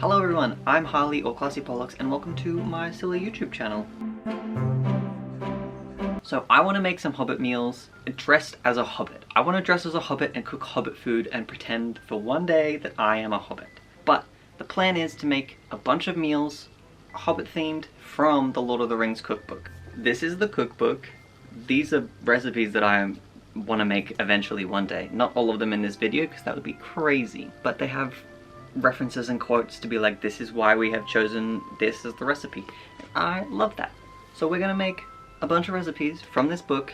Hello everyone, I'm Harley or Classy Pollux and welcome to my silly YouTube channel. So I want to make some Hobbit meals dressed as a Hobbit. I want to dress as a Hobbit and cook Hobbit food and pretend for one day that I am a Hobbit. But the plan is to make a bunch of meals Hobbit themed from the Lord of the Rings cookbook. This is the cookbook. These are recipes that I want to make eventually one day. Not all of them in this video because that would be crazy, but they have references and quotes to be like, this is why we have chosen this as the recipe. I love that. So we're gonna make a bunch of recipes from this book.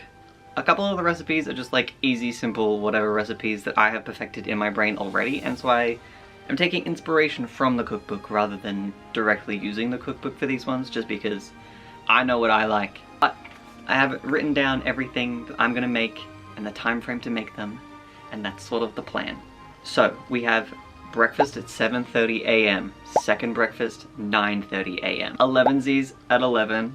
A couple of the recipes are just like easy, simple, whatever recipes that I have perfected in my brain already, and so I am taking inspiration from the cookbook rather than directly using the cookbook for these ones, just because I know what I like. But I have written down everything that I'm gonna make and the time frame to make them, and that's sort of the plan. So we have breakfast at 7:30 a.m, second breakfast 9:30 a.m, Elevenses at 11,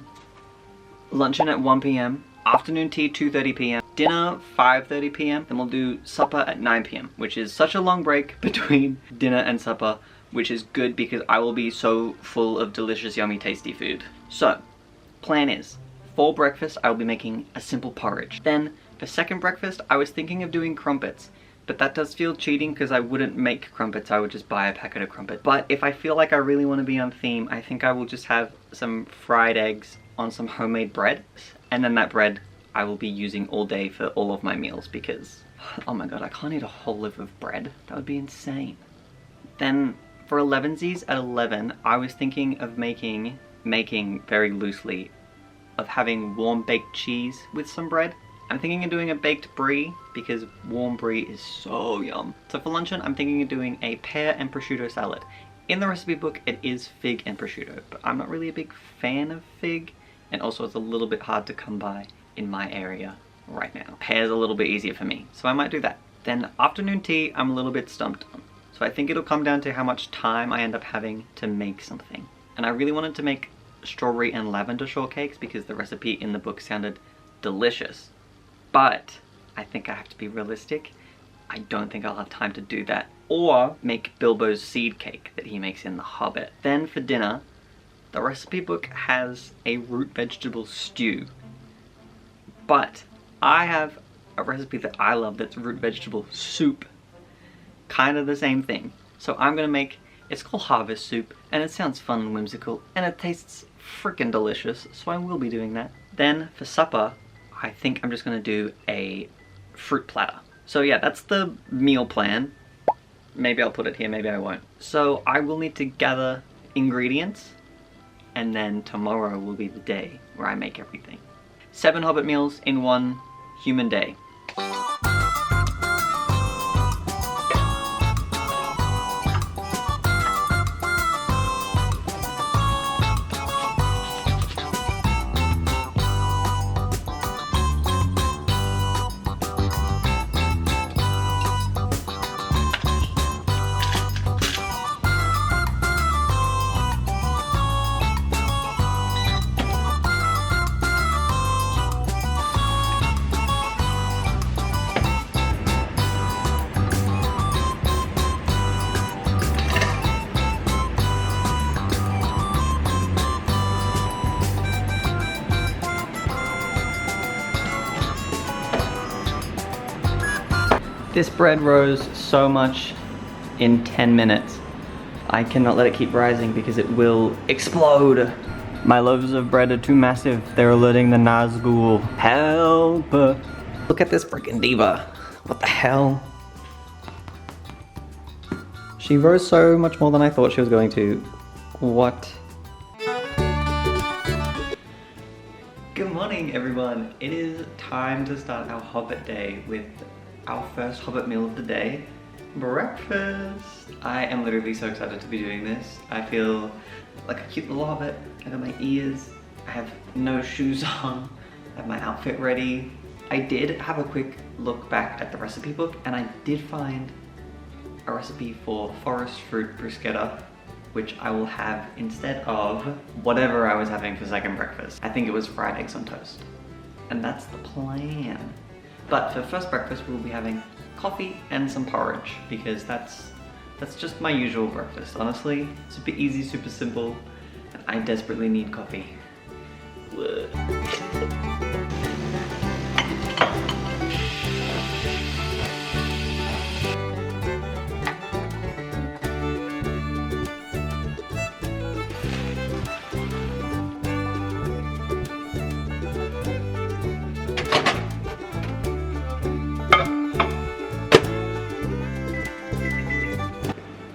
luncheon at 1 p.m, afternoon tea 2:30 p.m, dinner 5:30 p.m, then we'll do supper at 9 p.m, which is such a long break between dinner and supper, which is good because I will be so full of delicious, yummy, tasty food. So, plan is, for breakfast I will be making a simple porridge. Then, for second breakfast, I was thinking of doing crumpets. But that does feel cheating because I wouldn't make crumpets, I would just buy a packet of crumpets. But if I feel like I really want to be on theme, I think I will just have some fried eggs on some homemade bread. And then that bread I will be using all day for all of my meals because, oh my god, I can't eat a whole loaf of bread. That would be insane. Then for Elevenses at 11, I was thinking of making very loosely, of having warm baked cheese with some bread. I'm thinking of doing a baked brie because warm brie is so yum. So for luncheon, I'm thinking of doing a pear and prosciutto salad. In the recipe book, it is fig and prosciutto, but I'm not really a big fan of fig, and also it's a little bit hard to come by in my area right now. Pear's a little bit easier for me, so I might do that. Then afternoon tea, I'm a little bit stumped on. So I think it'll come down to how much time I end up having to make something. And I really wanted to make strawberry and lavender shortcakes because the recipe in the book sounded delicious. But I think I have to be realistic. I don't think I'll have time to do that. Or make Bilbo's seed cake that he makes in The Hobbit. Then for dinner, the recipe book has a root vegetable stew. But I have a recipe that I love that's root vegetable soup. Kind of the same thing. So I'm gonna make, it's called harvest soup, and it sounds fun and whimsical, and it tastes freaking delicious, so I will be doing that. Then for supper, I think I'm just gonna do a fruit platter. So yeah, that's the meal plan. Maybe I'll put it here, maybe I won't. So I will need to gather ingredients, and then tomorrow will be the day where I make everything. 7 Hobbit meals in one human day. This bread rose so much in 10 minutes. I cannot let it keep rising because it will explode. My loaves of bread are too massive. They're alerting the Nazgul. Help! Look at this freaking diva. What the hell? She rose so much more than I thought she was going to. What? Good morning, everyone. It is time to start our Hobbit day with our first Hobbit meal of the day, breakfast. I am literally so excited to be doing this. I feel like a cute little Hobbit. I got my ears, I have no shoes on, I have my outfit ready. I did have a quick look back at the recipe book and I did find a recipe for forest fruit bruschetta, which I will have instead of whatever I was having for second breakfast. I think it was fried eggs on toast. And that's the plan. But for first breakfast, we'll be having coffee and some porridge because that's That's just my usual breakfast, honestly. Super easy, super simple, and I desperately need coffee.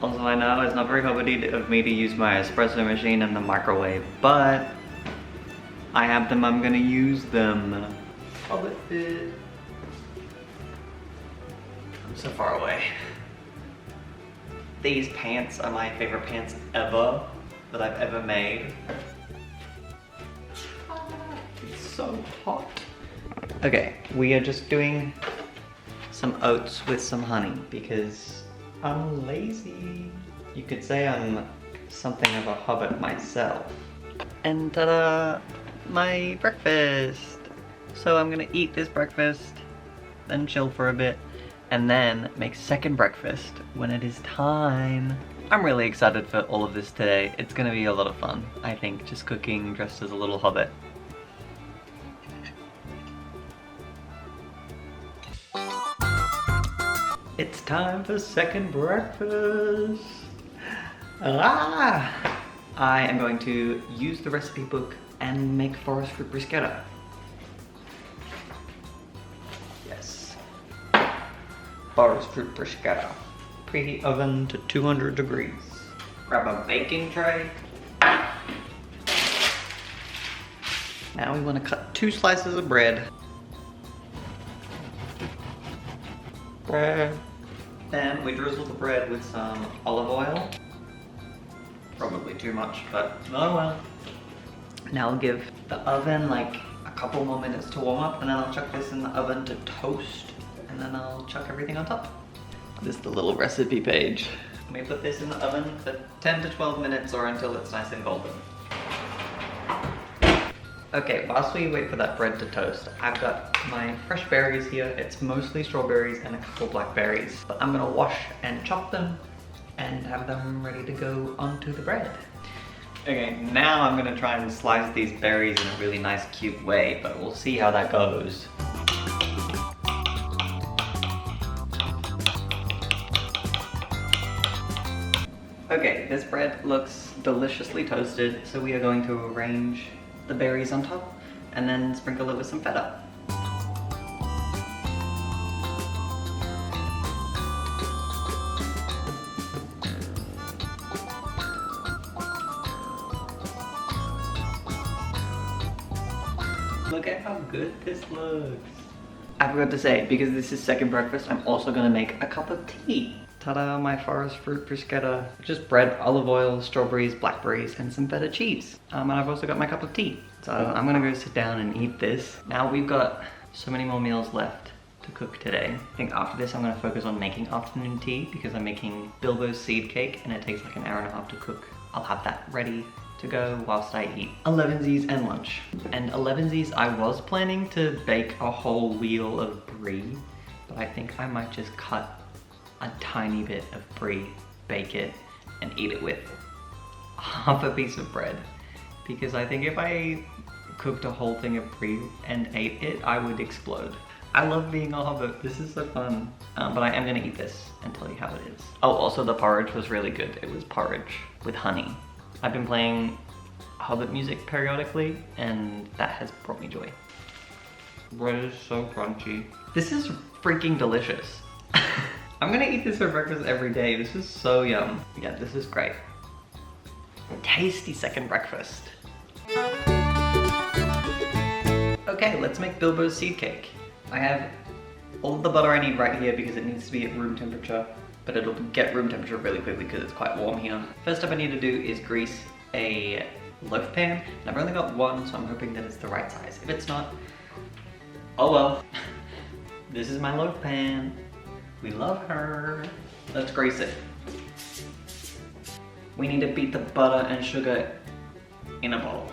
Also, I know it's not very hobbity of me to use my espresso machine in the microwave, but I have them, I'm gonna use them. Hobbit food. I'm so far away. These pants are my favorite pants ever that I've ever made. It's so hot. Okay, we are just doing some oats with some honey because I'm lazy. You could say I'm something of a hobbit myself. And ta-da! My breakfast! So I'm gonna eat this breakfast, then chill for a bit, and then make second breakfast when it is time. I'm really excited for all of this today. It's gonna be a lot of fun, I think, just cooking dressed as a little hobbit. It's time for second breakfast. I am going to use the recipe book and make forest fruit bruschetta. Yes. Forest fruit bruschetta. Preheat oven to 200 degrees. Grab a baking tray. Now we want to cut 2 slices of bread. Then we drizzle the bread with some olive oil. Probably too much, but oh well. Now I'll give the oven like a couple more minutes to warm up, and then I'll chuck this in the oven to toast, and then I'll chuck everything on top. This is the little recipe page. Let me put this in the oven for 10 to 12 minutes or until it's nice and golden. Okay, whilst we wait for that bread to toast, I've got my fresh berries here. It's mostly strawberries and a couple blackberries, but I'm gonna wash and chop them and have them ready to go onto the bread. Okay, now I'm gonna try and slice these berries in a really nice, cute way, but we'll see how that goes. Okay, this bread looks deliciously toasted, so we are going to arrange the berries on top and then sprinkle it with some feta. Look at how good this looks. I forgot to say, because this is second breakfast, I'm also gonna make a cup of tea. Ta-da, my forest fruit bruschetta. Just bread, olive oil, strawberries, blackberries, and some feta cheese. And I've also got my cup of tea. So I'm gonna go sit down and eat this. Now we've got so many more meals left to cook today. I think after this I'm gonna focus on making afternoon tea because I'm making Bilbo's seed cake and it takes like an hour and a half to cook. I'll have that ready to go whilst I eat Elevenses and lunch. And Elevenses, I was planning to bake a whole wheel of brie, but I think I might just cut a tiny bit of brie, bake it, and eat it with half a piece of bread. Because I think if I cooked a whole thing of brie and ate it, I would explode. I love being a hobbit, this is so fun. But I am gonna eat this and tell you how it is. Oh, also the porridge was really good. It was porridge with honey. I've been playing Hobbit music periodically, and that has brought me joy. Bread is so crunchy. This is freaking delicious. I'm gonna eat this for breakfast every day. This is so yum. Yeah, this is great. Tasty second breakfast. Okay, let's make Bilbo's seed cake. I have all the butter I need right here because it needs to be at room temperature, but it'll get room temperature really quickly because it's quite warm here. First step I need to do is grease a loaf pan, and I've only got one, so I'm hoping that it's the right size. If it's not, oh well. This is my loaf pan. We love her. Let's grease it. We need to beat the butter and sugar in a bowl.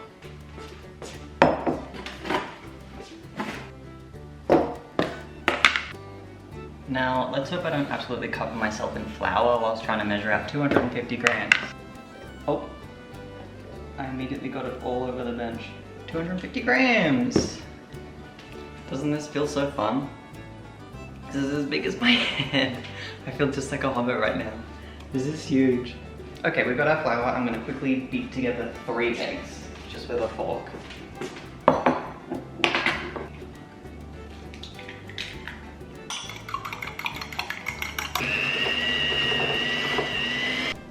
Now, let's hope I don't absolutely cover myself in flour whilst trying to measure out 250 grams. Oh, I immediately got it all over the bench. 250 grams! Doesn't this feel so fun? This is as big as my head. I feel just like a hobbit right now. This is huge. Okay, we've got our flour. I'm gonna quickly beat together 3 eggs, just with a fork.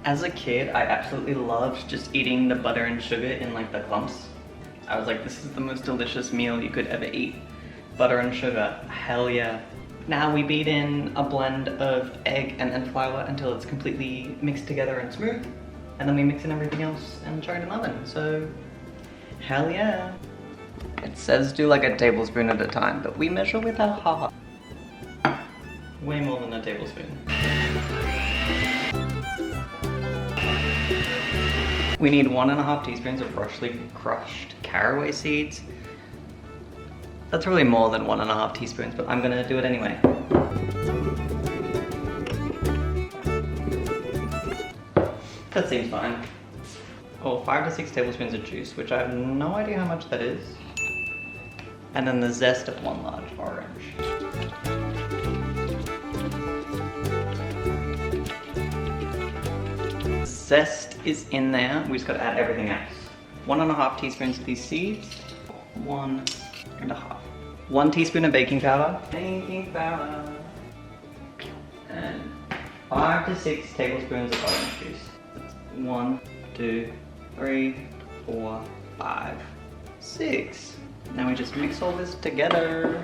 As a kid, I absolutely loved just eating the butter and sugar in like the clumps. I was like, this is the most delicious meal you could ever eat. Butter and sugar, hell yeah. Now we beat in a blend of egg and then flour until it's completely mixed together and smooth. And then we mix in everything else and try it in the oven, so hell yeah. It says do like a tablespoon at a time, but we measure with our heart. Way more than a tablespoon. We need 1.5 teaspoons of freshly crushed caraway seeds. That's really more than 1.5 teaspoons, but I'm gonna do it anyway. That seems fine. Oh, 5 to 6 tablespoons of juice, which I have no idea how much that is. And then the zest of 1 large orange. Zest is in there. We just gotta add everything else. 1.5 teaspoons of these seeds. 1.5. 1 teaspoon of baking powder. Baking powder. And 5 to 6 tablespoons of orange juice. That's 1, 2, 3, 4, 5, 6. Now we just mix all this together.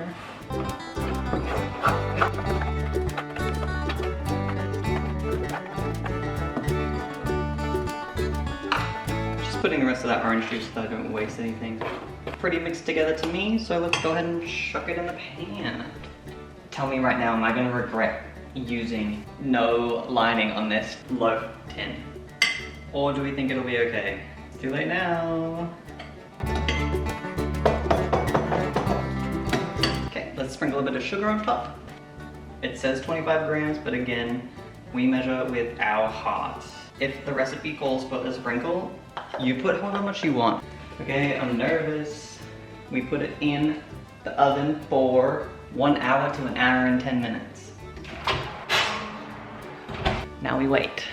Putting the rest of that orange juice so that I don't waste anything. Pretty mixed together to me, so let's go ahead and chuck it in the pan. Tell me right now, am I gonna regret using no lining on this loaf tin? Or do we think it'll be okay? It's too late now. Okay, let's sprinkle a bit of sugar on top. It says 25 grams, but again, we measure with our hearts. If the recipe calls for a sprinkle, you put however much you want. Okay, I'm nervous. We put it in the oven for 1 hour to 1 hour and 10 minutes. Now we wait.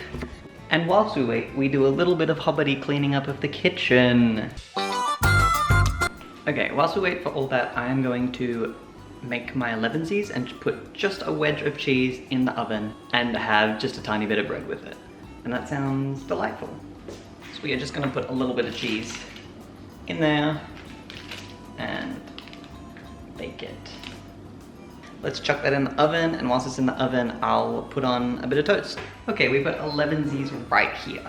And whilst we wait, we do a little bit of hobbity cleaning up of the kitchen. Okay, whilst we wait for all that, I am going to make my Elevenses and put just a wedge of cheese in the oven and have just a tiny bit of bread with it. And that sounds delightful. So we are just gonna put a little bit of cheese in there and bake it. Let's chuck that in the oven, and whilst it's in the oven, I'll put on a bit of toast. Okay, we've got Elevenses right here.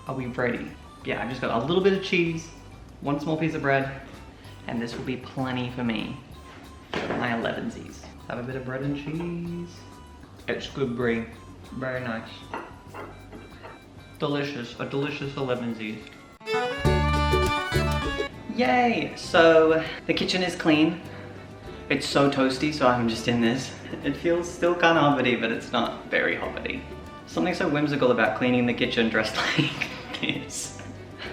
Are we ready? Yeah, I've just got a little bit of cheese, 1 small piece of bread, and this will be plenty for me. My Elevenses. Have a bit of bread and cheese. It's good brie. Very nice. Delicious, a delicious Elevenses. Yay! So the kitchen is clean. It's so toasty, so I'm just in this. It feels still kind of hobbity, but it's not very hobbity. Something so whimsical about cleaning the kitchen dressed like this.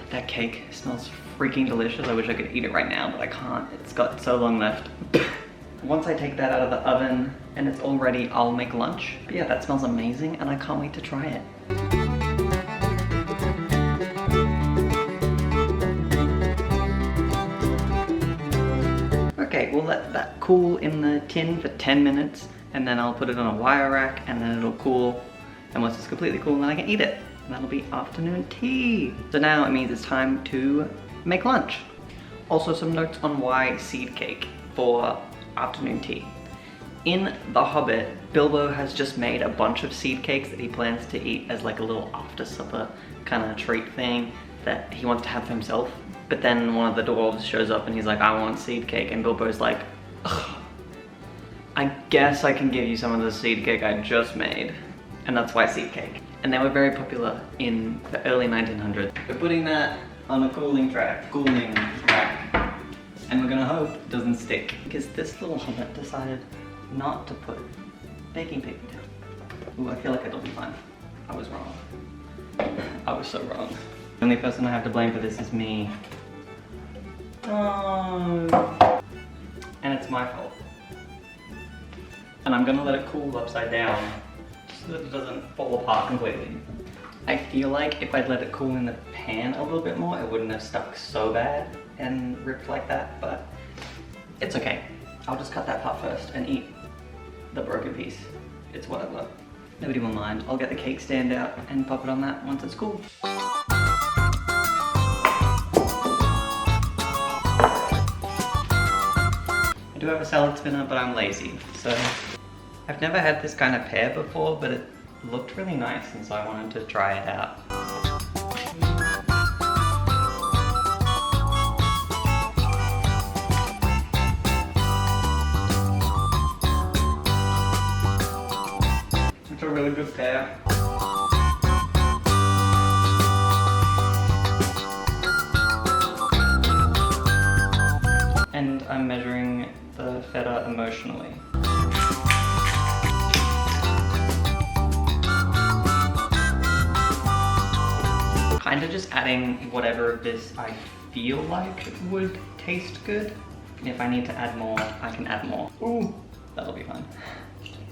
That cake smells freaking delicious. I wish I could eat it right now, but I can't. It's got so long left. Once I take that out of the oven and it's all ready, I'll make lunch. But yeah, that smells amazing and I can't wait to try it. Okay, we'll let that cool in the tin for 10 minutes and then I'll put it on a wire rack and then it'll cool. And once it's completely cool, then I can eat it. And that'll be afternoon tea. So now it means it's time to make lunch. Also some notes on why seed cake for afternoon tea. In The Hobbit, Bilbo has just made a bunch of seed cakes that he plans to eat as like a little after supper kind of treat thing that he wants to have for himself. But then one of the dwarves shows up and he's like, I want seed cake, and Bilbo's like, ugh, I guess I can give you some of the seed cake I just made. And that's why seed cake. And they were very popular in the early 1900s. We're putting that on a cooling rack. And we're gonna hope it doesn't stick. Because this little hobbit decided not to put baking paper down. Ooh, I feel like it'll be fine. I was wrong. I was so wrong. The only person I have to blame for this is me. Oh. And it's my fault. And I'm gonna let it cool upside down so that it doesn't fall apart completely. I feel like if I'd let it cool in the pan a little bit more, it wouldn't have stuck so bad and ripped like that, but it's okay. I'll just cut that part first and eat the broken piece. It's whatever. Nobody will mind. I'll get the cake stand out and pop it on that once it's cool. I do have a salad spinner, but I'm lazy, so I've never had this kind of pear before, but it looked really nice, and so I wanted to try it out. It's a really good pear. And I'm measuring the feta emotionally. Kind of just adding whatever of this I feel like would taste good. If I need to add more, I can add more. Ooh, that'll be fun.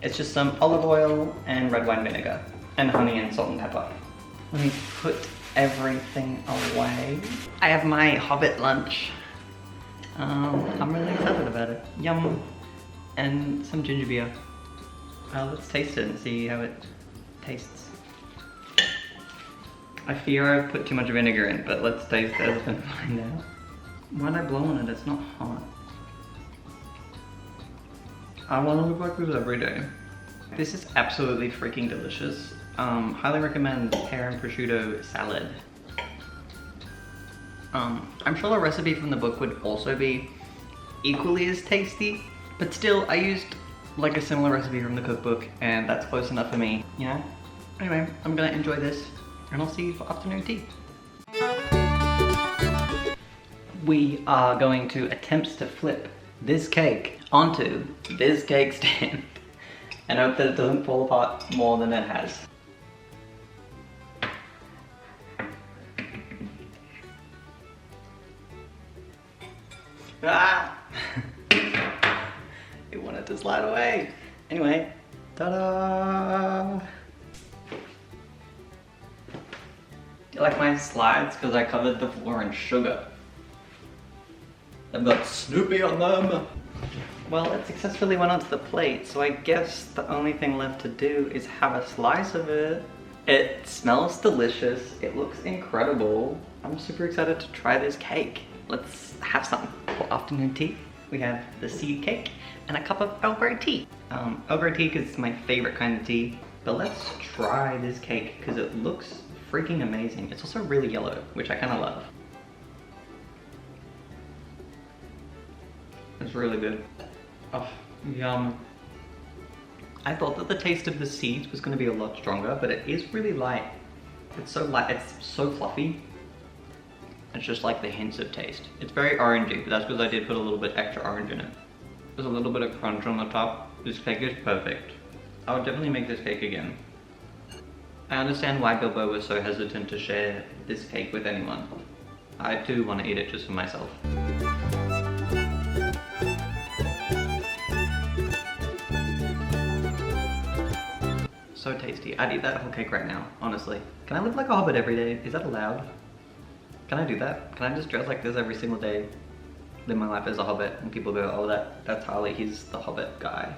It's just some olive oil and red wine vinegar and honey and salt and pepper. Let me put everything away. I have my Hobbit lunch. I'm really excited about it. Yum. And some ginger beer. Let's taste it and see how it tastes. I fear I've put too much vinegar in, but let's taste it and find out. Why'd I blow on it? It's not hot. I want to live like this every day. This is absolutely freaking delicious. Highly recommend pear and prosciutto salad. I'm sure the recipe from the book would also be equally as tasty, but still I used like a similar recipe from the cookbook and that's close enough for me, you know? Anyway, I'm gonna enjoy this and I'll see you for afternoon tea. We are going to attempt to flip this cake onto this cake stand and hope that it doesn't fall apart more than it has. Ah! It wanted to slide away. Anyway, ta-da! Do you like my slides? Because I covered the floor in sugar. They've got Snoopy on them. Well, it successfully went onto the plate, so I guess the only thing left to do is have a slice of it. It smells delicious. It looks incredible. I'm super excited to try this cake. Let's have some. For afternoon tea, we have the seed cake and a cup of Earl Grey tea. Earl Grey tea is my favorite kind of tea, but let's try this cake because it looks freaking amazing. It's also really yellow, which I kind of love. It's really good. Oh, yum. I thought that the taste of the seeds was going to be a lot stronger, but it is really light. It's so light, it's so fluffy. It's just like the hints of taste. It's very orangey, but that's because I did put a little bit extra orange in it. There's a little bit of crunch on the top. This cake is perfect. I would definitely make this cake again. I understand why Bilbo was so hesitant to share this cake with anyone. I too want to eat it just for myself. So tasty. I'd eat that whole cake right now, honestly. Can I live like a hobbit every day? Is that allowed? Can I do that? Can I just dress like this every single day? Live my life as a hobbit and people go, oh that's Harley, he's the hobbit guy.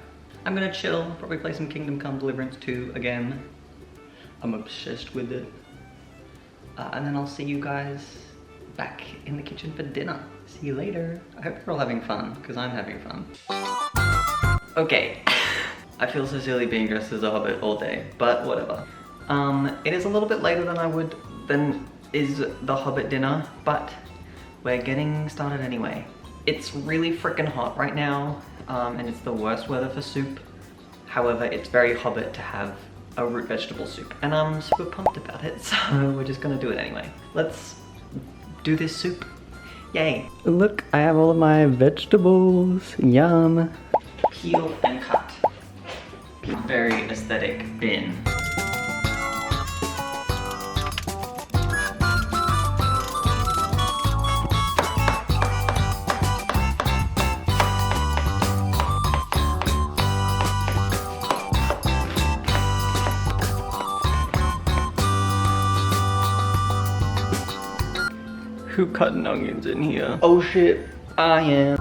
I'm gonna chill, probably play some Kingdom Come Deliverance 2 again. I'm obsessed with it. And then I'll see you guys back in the kitchen for dinner. See you later. I hope you're all having fun, because I'm having fun. Okay, I feel so silly being dressed as a hobbit all day, but whatever. It is a little bit later than is the Hobbit dinner, but we're getting started anyway. It's really freaking hot right now, and it's the worst weather for soup. However, it's very Hobbit to have a root vegetable soup, and I'm super pumped about it, so we're just gonna do it anyway. Let's do this soup. Yay. Look, I have all of my vegetables. Yum. Peel and cut. Peel. very aesthetic bin. Who cutting onions in here? Oh shit, I am.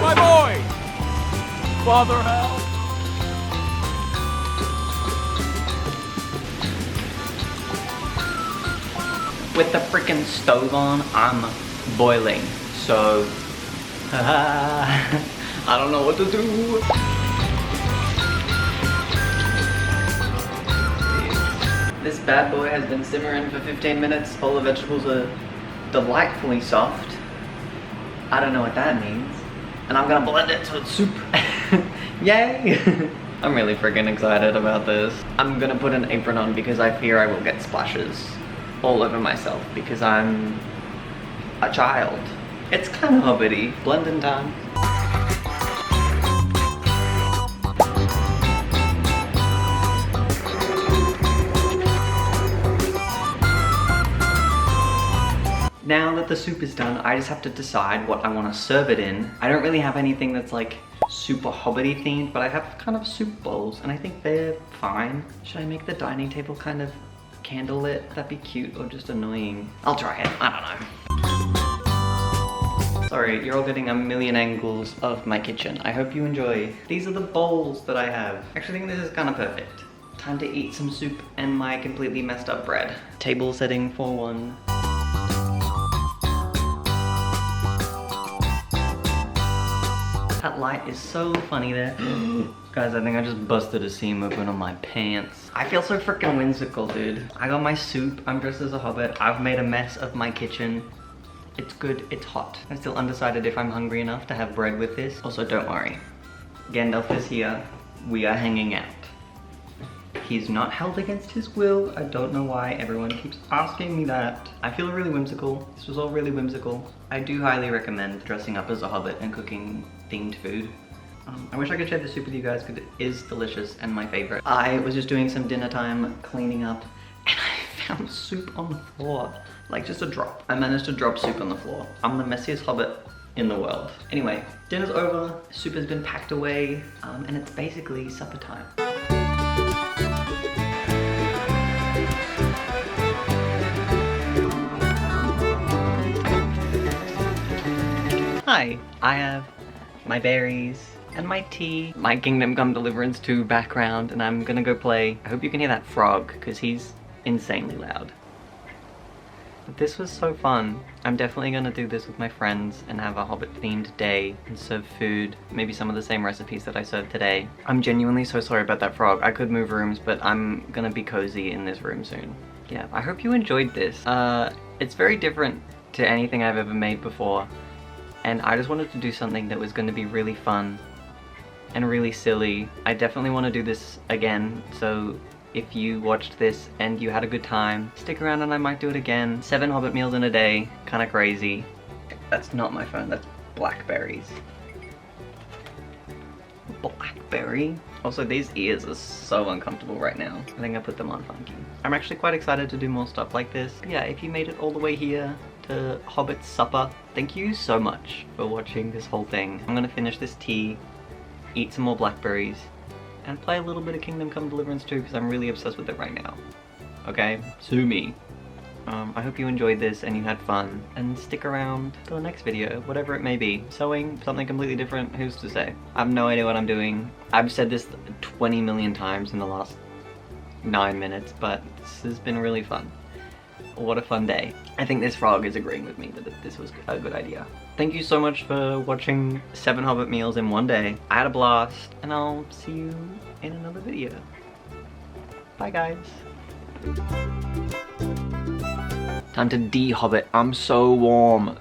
My boy! Father help! With the frickin' stove on, I'm boiling. So, I don't know what to do. This bad boy has been simmering for 15 minutes. All the vegetables are delightfully soft. I don't know what that means. And I'm gonna blend it so it's soup. Yay! I'm really freaking excited about this. I'm gonna put an apron on because I fear I will get splashes all over myself because I'm a child. It's kind of hobbity. Blending time. Now that the soup is done, I just have to decide what I want to serve it in. I don't really have anything that's like super hobbity themed, but I have kind of soup bowls and I think they're fine. Should I make the dining table kind of candlelit? That'd be cute or just annoying. I'll try it, I don't know. Sorry, you're all getting a million angles of my kitchen. I hope you enjoy. These are the bowls that I have. Actually, I think this is kind of perfect. Time to eat some soup and my completely messed up bread. Table setting for one. That light is so funny there. Guys, I think I just busted a seam open on my pants. I feel so freaking whimsical, dude. I got my soup, I'm dressed as a hobbit. I've made a mess of my kitchen. It's good, it's hot. I'm still undecided if I'm hungry enough to have bread with this. Also, don't worry. Gandalf is here. We are hanging out. He's not held against his will. I don't know why everyone keeps asking me that. I feel really whimsical. This was all really whimsical. I do highly recommend dressing up as a hobbit and cooking themed food. I wish I could share the soup with you guys because it is delicious and my favorite. I was just doing some dinner time cleaning up and I found soup on the floor. Like just a drop. I managed to drop soup on the floor. I'm the messiest hobbit in the world. Anyway, dinner's over, soup has been packed away, and it's basically supper time. Hi, I have my berries and my tea, my Kingdom Come Deliverance 2 background, and I'm gonna go play. I hope you can hear that frog, because he's insanely loud. But this was so fun. I'm definitely gonna do this with my friends and have a Hobbit themed day and serve food, maybe some of the same recipes that I served today. I'm genuinely so sorry about that frog. I could move rooms, but I'm gonna be cozy in this room soon. Yeah, I hope you enjoyed this. It's very different to anything I've ever made before. And I just wanted to do something that was going to be really fun and really silly. I definitely want to do this again, so if you watched this and you had a good time, stick around and I might do it again. 7 Hobbit meals in a day, kind of crazy. That's not my phone, that's blackberries. Blackberry? Also, these ears are so uncomfortable right now. I think I put them on funky. I'm actually quite excited to do more stuff like this. But yeah, if you made it all the way here to Hobbit's supper, thank you so much for watching this whole thing. I'm gonna finish this tea, eat some more blackberries, and play a little bit of Kingdom Come Deliverance 2 because I'm really obsessed with it right now. Okay? Sue me. I hope you enjoyed this and you had fun, and stick around for the next video, whatever it may be. Sewing, something completely different, who's to say? I have no idea what I'm doing. I've said this 20 million times in the last 9 minutes, but this has been really fun. What a fun day. I think this frog is agreeing with me that this was a good idea. Thank you so much for watching 7 Hobbit meals in one day. I had a blast, and I'll see you in another video. Bye, guys. Time to de-hobbit. I'm so warm.